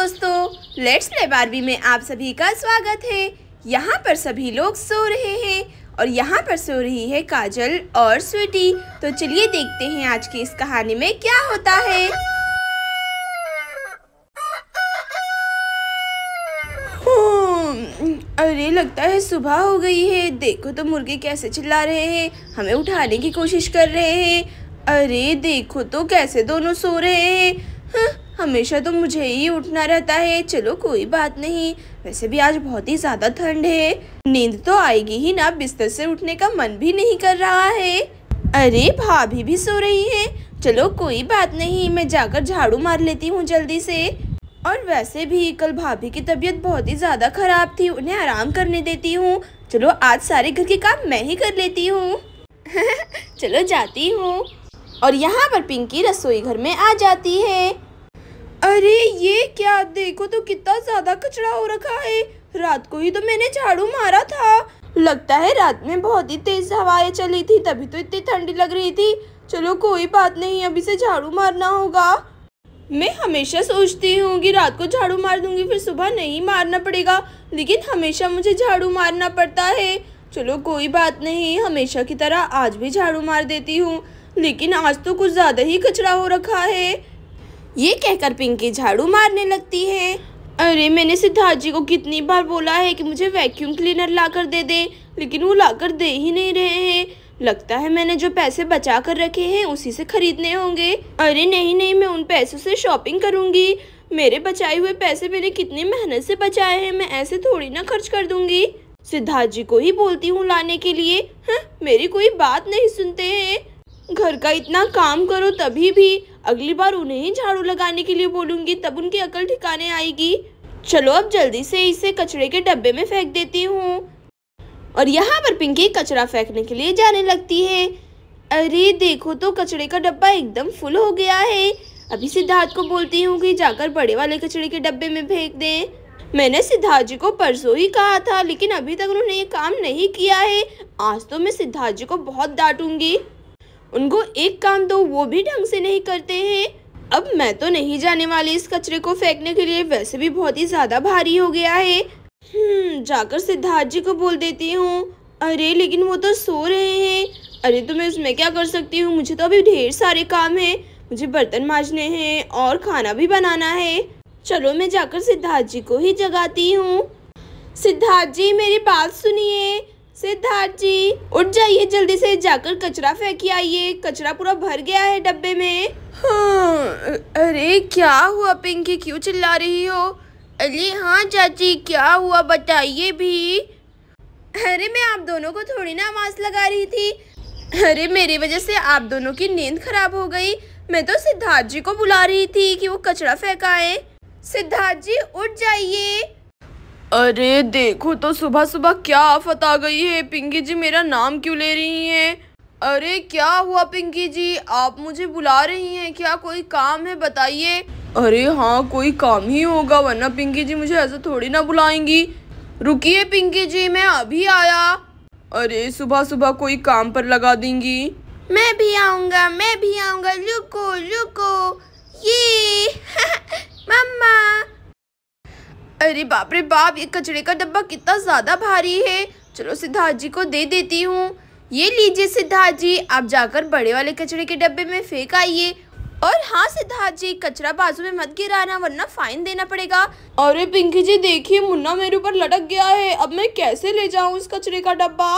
दोस्तों, let's play Barbie में आप सभी का स्वागत है। यहाँ पर सभी लोग सो रहे हैं और यहाँ पर सो रही है काजल और स्वीटी। तो चलिए देखते हैं आज की इस कहानी में क्या होता है। अरे लगता है सुबह हो गई है। देखो तो मुर्गे कैसे चिल्ला रहे हैं, हमें उठाने की कोशिश कर रहे हैं। अरे देखो तो कैसे दोनों सो रहे हैं। हमेशा तो मुझे ही उठना रहता है। चलो कोई बात नहीं, वैसे भी आज बहुत ही ज्यादा ठंड है, नींद तो आएगी ही ना, बिस्तर से उठने का मन भी नहीं कर रहा है। अरे भाभी भी सो रही है। चलो कोई बात नहीं, मैं जाकर झाड़ू मार लेती हूँ जल्दी से। और वैसे भी कल भाभी की तबीयत बहुत ही ज़्यादा ख़राब थी, उन्हें आराम करने देती हूँ। चलो आज सारे घर के काम मैं ही कर लेती हूँ। चलो जाती हूँ। और यहाँ पर पिंकी रसोई घर में आ जाती है। अरे ये क्या, देखो तो कितना ज़्यादा कचरा हो रखा है। रात को ही तो मैंने झाड़ू मारा था। लगता है रात में बहुत ही तेज़ हवाएं चली थी, तभी तो इतनी ठंडी लग रही थी। चलो कोई बात नहीं, अभी से झाड़ू मारना होगा। मैं हमेशा सोचती हूँ कि रात को झाड़ू मार दूंगी फिर सुबह नहीं मारना पड़ेगा, लेकिन हमेशा मुझे झाड़ू मारना पड़ता है। चलो कोई बात नहीं, हमेशा की तरह आज भी झाड़ू मार देती हूँ, लेकिन आज तो कुछ ज़्यादा ही कचरा हो रखा है। ये कहकर पिंकी झाड़ू मारने लगती है। अरे मैंने सिद्धार्थ जी को कितनी बार बोला है कि मुझे वैक्यूम क्लीनर लाकर दे दें, लेकिन वो लाकर दे ही नहीं रहे हैं। लगता है मैंने जो पैसे बचा कर रखे हैं उसी से खरीदने होंगे। अरे नहीं नहीं, मैं उन पैसों से शॉपिंग करूंगी। मेरे बचाए हुए पैसे मैंने कितनी मेहनत से बचाए हैं, मैं ऐसे थोड़ी ना खर्च कर दूंगी। सिद्धार्थ जी को ही बोलती हूँ लाने के लिए। मेरी कोई बात नहीं सुनते हैं। घर का इतना काम करो तभी भी, अगली बार उन्हें ही झाड़ू लगाने के लिए बोलूंगी, तब उनकी अकल ठिकाने आएगी। चलो अब जल्दी से इसे कचरे के डब्बे में फेंक देती हूँ। और यहाँ पर पिंकी कचरा फेंकने के लिए जाने लगती है। अरे देखो तो कचरे का डब्बा एकदम फुल हो गया है। अभी सिद्धार्थ को बोलती हूँ कि जाकर बड़े वाले कचरे के डब्बे में फेंक दें। मैंने सिद्धार्थ जी को परसों ही कहा था, लेकिन अभी तक उन्होंने ये काम नहीं किया है। आज तो मैं सिद्धार्थ जी को बहुत डांटूंगी। उनको एक काम दो, वो भी ढंग से नहीं करते हैं। अब मैं तो नहीं जाने वाली इस कचरे को फेंकने के लिए, वैसे भी बहुत ही ज़्यादा भारी हो गया है। जाकर सिद्धार्थ जी को बोल देती हूँ। अरे लेकिन वो तो सो रहे हैं। अरे तो मैं उसमें क्या कर सकती हूँ, मुझे तो अभी ढेर सारे काम हैं। मुझे बर्तन मांजने हैं और खाना भी बनाना है। चलो मैं जाकर सिद्धार्थ जी को ही जगाती हूँ। सिद्धार्थ जी मेरी बात सुनिए। सिद्धार्थ जी उठ जाइए, जल्दी से जाकर कचरा फेंक आइए, कचरा पूरा भर गया है डब्बे में। अरे क्या हुआ पिंकी, क्यों चिल्ला रही हो? अरे हाँ चाची, क्या हुआ बताइए भी। अरे मैं आप दोनों को थोड़ी ना आवाज़ लगा रही थी। अरे मेरी वजह से आप दोनों की नींद खराब हो गई। मैं तो सिद्धार्थ जी को बुला रही थी कि वो कचरा फेंकाएं। सिद्धार्थ जी उठ जाइए। अरे देखो तो सुबह सुबह क्या आफत आ गई है। पिंकी जी मेरा नाम क्यों ले रही हैं? अरे क्या हुआ पिंकी जी, आप मुझे बुला रही हैं क्या? कोई काम है बताइए। अरे हाँ कोई काम ही होगा, वरना पिंकी जी मुझे ऐसे थोड़ी ना बुलाएंगी। रुकिए पिंकी जी, मैं अभी आया। अरे सुबह सुबह कोई काम पर लगा देंगी। मैं भी आऊँगा, मैं भी आऊँगा, रुको रुको। ये मम्मा। अरे बाप रे बाप, ये कचरे का डब्बा कितना ज़्यादा भारी है। चलो सिद्धार्थ जी को दे देती हूँ। ये लीजिए सिद्धार्थ जी, आप जाकर बड़े वाले कचरे के डब्बे में फेंक आइए। और हाँ सिद्धार्थ जी, कचरा बाजू में मत गिराना वरना फाइन देना पड़ेगा। अरे पिंकी जी देखिए, मुन्ना मेरे ऊपर लटक गया है, अब मैं कैसे ले जाऊँ इस कचरे का डब्बा?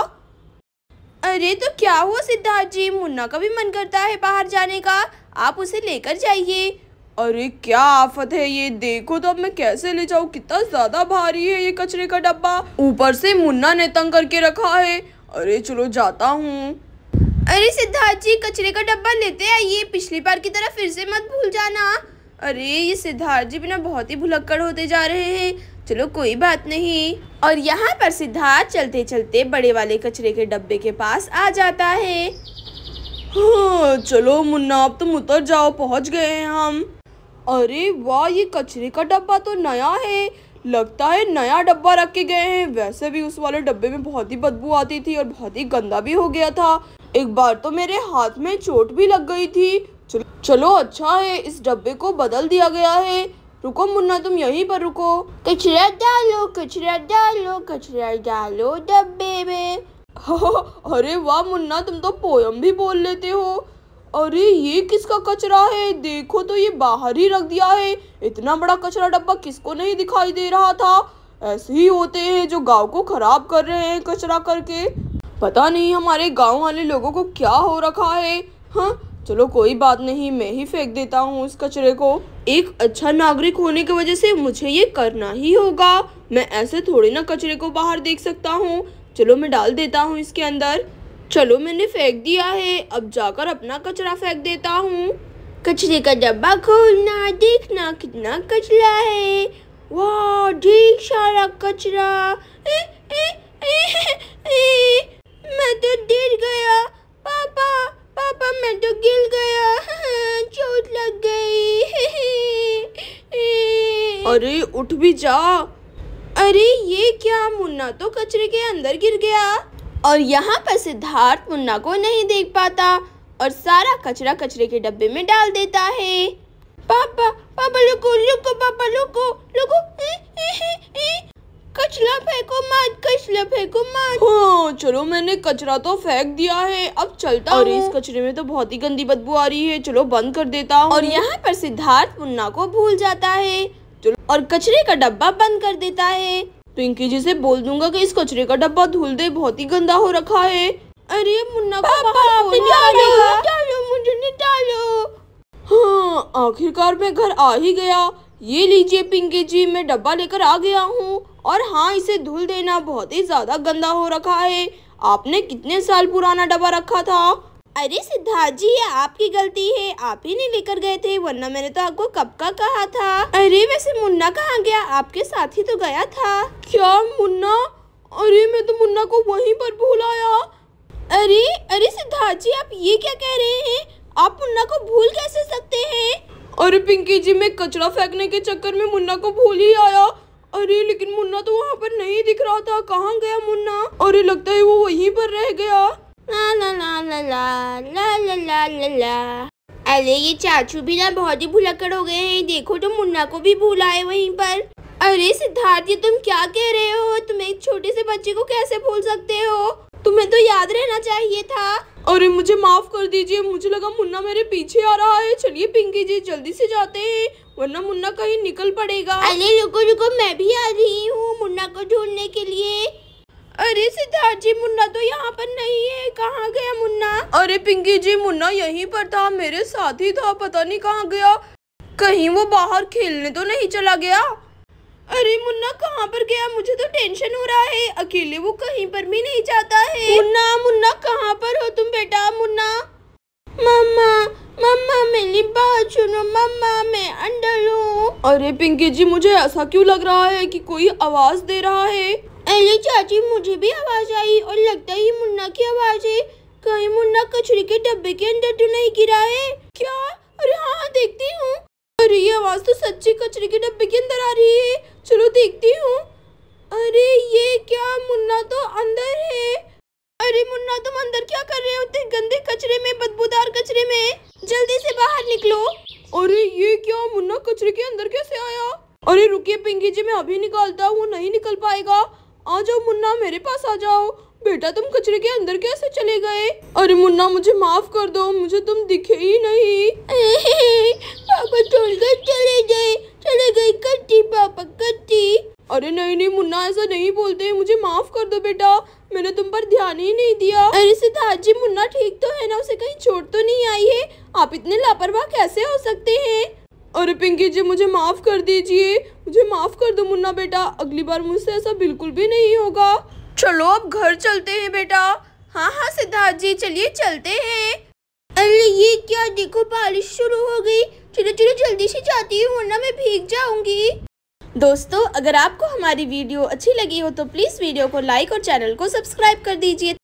अरे तो क्या हुआ सिद्धार्थ जी, मुन्ना का भी मन करता है बाहर जाने का, आप उसे लेकर जाइए। अरे क्या आफत है ये, देखो तो अब मैं कैसे ले जाऊँ, कितना ज्यादा भारी है ये कचरे का डब्बा, ऊपर से मुन्ना ने तंग करके रखा है। अरे चलो जाता हूँ। अरे सिद्धार्थ जी कचरे का डब्बा लेते आइए, पिछली बार की तरह फिर से मत भूल जाना। अरे ये सिद्धार्थ जी बिना बहुत ही भुलक्कड़ होते जा रहे हैं। चलो कोई बात नहीं। और यहाँ पर सिद्धार्थ चलते चलते बड़े वाले कचरे के डब्बे के पास आ जाता है। हाँ चलो मुन्ना, अब तुम उतर जाओ, पहुँच गए हैं हम। अरे वाह, ये कचरे का डब्बा तो नया है, लगता है नया डब्बा रख के गए हैं। वैसे भी उस वाले डब्बे में बहुत ही बदबू आती थी और बहुत ही गंदा भी हो गया था। एक बार तो मेरे हाथ में चोट भी लग गई थी। चलो अच्छा है इस डब्बे को बदल दिया गया है। रुको मुन्ना, तुम यहीं पर रुको। कचरा डालो, कचरा डालो, कचरा डालो डब्बे में। अरे वाह मुन्ना, तुम तो पोयम भी बोल लेते हो। अरे ये किसका कचरा है? देखो तो ये बाहर ही रख दिया है। इतना बड़ा कचरा डब्बा किसको नहीं दिखाई दे रहा था। ऐसे ही होते हैं जो गांव को खराब कर रहे हैं कचरा करके। पता नहीं हमारे गांव वाले लोगों को क्या हो रखा है। हाँ चलो कोई बात नहीं, मैं ही फेंक देता हूँ उस कचरे को। एक अच्छा नागरिक होने की वजह से मुझे ये करना ही होगा। मैं ऐसे थोड़ी ना कचरे को बाहर देख सकता हूँ। चलो मैं डाल देता हूँ इसके अंदर। चलो मैंने फेंक दिया है, अब जाकर अपना कचरा फेंक देता हूँ। कचरे का डब्बा खोलना, देखना कितना कचरा है। वाह ढेर सारा कचरा। मैं तो गिर गया। पापा पापा मैं तो गिर गया। चोट लग गई। अरे उठ भी जा। अरे ये क्या, मुन्ना तो कचरे के अंदर गिर गया और यहाँ पर सिद्धार्थ मुन्ना को नहीं देख पाता और सारा कचरा कचरे के डब्बे में डाल देता है। पापा पापा रुको रुको, पापा रुको रुको। कचरा फेंको मत, कचरा फेंको मत। हाँ चलो मैंने कचरा तो फेंक दिया है, अब चलता हूँ। और इस कचरे में तो बहुत ही गंदी बदबू आ रही है, चलो बंद कर देता हूँ। और यहाँ पर सिद्धार्थ मुन्ना को भूल जाता है। चलो और कचरे का डब्बा बंद कर देता है। पिंकी जी से बोल दूंगा कि इस कचरे का डब्बा धुल दे, बहुत ही गंदा हो रखा है। अरे मुन्ना को बाहर कौन निकालेगा? डालो मुझे निकालो। हाँ आखिरकार मैं घर आ ही गया। ये लीजिए पिंकी जी, मैं डब्बा लेकर आ गया हूँ। और हाँ इसे धुल देना, बहुत ही ज्यादा गंदा हो रखा है। आपने कितने साल पुराना डब्बा रखा था? अरे सिद्धार्थ जी ये आपकी गलती है, आप ही नहीं लेकर गए थे, वरना मैंने तो आपको कब का कहा था। अरे वैसे मुन्ना कहाँ गया? आपके साथ ही तो गया था। क्या मुन्ना? अरे मैं तो मुन्ना को वहीं पर भूल आया। अरे अरे सिद्धार्थ जी आप ये क्या कह रहे हैं? आप मुन्ना को भूल कैसे सकते हैं? अरे पिंकी जी मैं कचरा फेंकने के चक्कर में मुन्ना को भूल ही आया। अरे लेकिन मुन्ना तो वहाँ पर नहीं दिख रहा था, कहाँ गया मुन्ना? अरे लगता है वो वहीं पर रह गया। ला ला ला ला ला ला ला ला ला ला। अरे ये चाचू भी ना बहुत ही भुलक्कड़ हो गए हैं, देखो तो मुन्ना को भी भूल आए वहीं पर। अरे सिद्धार्थ ये तुम क्या कह रहे हो? तुम एक छोटे से बच्चे को कैसे भूल सकते हो? तुम्हें तो याद रहना चाहिए था। अरे मुझे माफ कर दीजिए, मुझे लगा मुन्ना मेरे पीछे आ रहा है। चलिए पिंकी जी जल्दी से जाते हैं, वरना मुन्ना कहीं निकल पड़ेगा। अरे रुको रुको, मैं भी आ रही हूँ मुन्ना को ढूंढने के लिए। अरे सिद्धार्थ जी मुन्ना तो यहाँ पर नहीं है, कहाँ गया मुन्ना? अरे पिंकी जी मुन्ना यहीं पर था, मेरे साथ ही था, पता नहीं कहाँ गया। कहीं वो बाहर खेलने तो नहीं चला गया? अरे मुन्ना कहाँ पर गया? मुझे तो टेंशन हो रहा है, अकेले वो कहीं पर भी नहीं जाता है। मुन्ना मुन्ना कहाँ पर हो तुम बेटा? मुन्ना। मम्मा मम्मा मेरी बात सुनो, मम्मा मैं अंदर हूँ। अरे पिंकी जी मुझे ऐसा क्यों लग रहा है कि कोई आवाज दे रहा है? अरे चाची मुझे भी आवाज आई और लगता है मुन्ना की आवाज है। कहीं मुन्ना कचरे के डब्बे के अंदर तो नहीं गिरा है क्या? अरे हाँ देखती हूँ। अरे ये आवाज तो सच्ची कचरे के डब्बे के अंदर आ रही है, चलो देखती हूँ। अरे ये क्या, मुन्ना तो अंदर है। अरे मुन्ना तुम अंदर क्या कर रहे हो इतने गंदे कचरे में, बदबूदार कचरे में? जल्दी से बाहर निकलो। अरे ये क्या, मुन्ना कचरे के अंदर कैसे आया? अरे रुकिए पिंकी जी मैं अभी निकालता हूँ, नहीं निकल पाएगा। आ जाओ मुन्ना मेरे पास आ जाओ। बेटा तुम कचरे के अंदर कैसे चले गए? अरे मुन्ना मुझे माफ कर दो, मुझे तुम दिखे ही नहीं। पापा छोड़कर चले गए कट्टी, पापा कट्टी। अरे नहीं नहीं मुन्ना ऐसा नहीं बोलते, मुझे माफ कर दो बेटा, मैंने तुम पर ध्यान ही नहीं दिया। अरे सिद्धार्थ जी मुन्ना ठीक तो है ना, उसे कहीं चोट तो नहीं आई है? आप इतने लापरवाह कैसे हो सकते हैं? अरे पिंकी जी मुझे माफ कर दीजिए, मुझे माफ कर दो मुन्ना बेटा, अगली बार मुझसे ऐसा बिल्कुल भी नहीं होगा। चलो अब घर चलते हैं बेटा। हाँ हाँ सिद्धार्थ जी चलिए चलते हैं। अरे ये क्या, देखो बारिश शुरू हो गई। चलो चलो जल्दी से जाती हूँ वरना मैं भीग जाऊंगी। दोस्तों अगर आपको हमारी वीडियो अच्छी लगी हो तो प्लीज़ वीडियो को लाइक और चैनल को सब्सक्राइब कर दीजिए।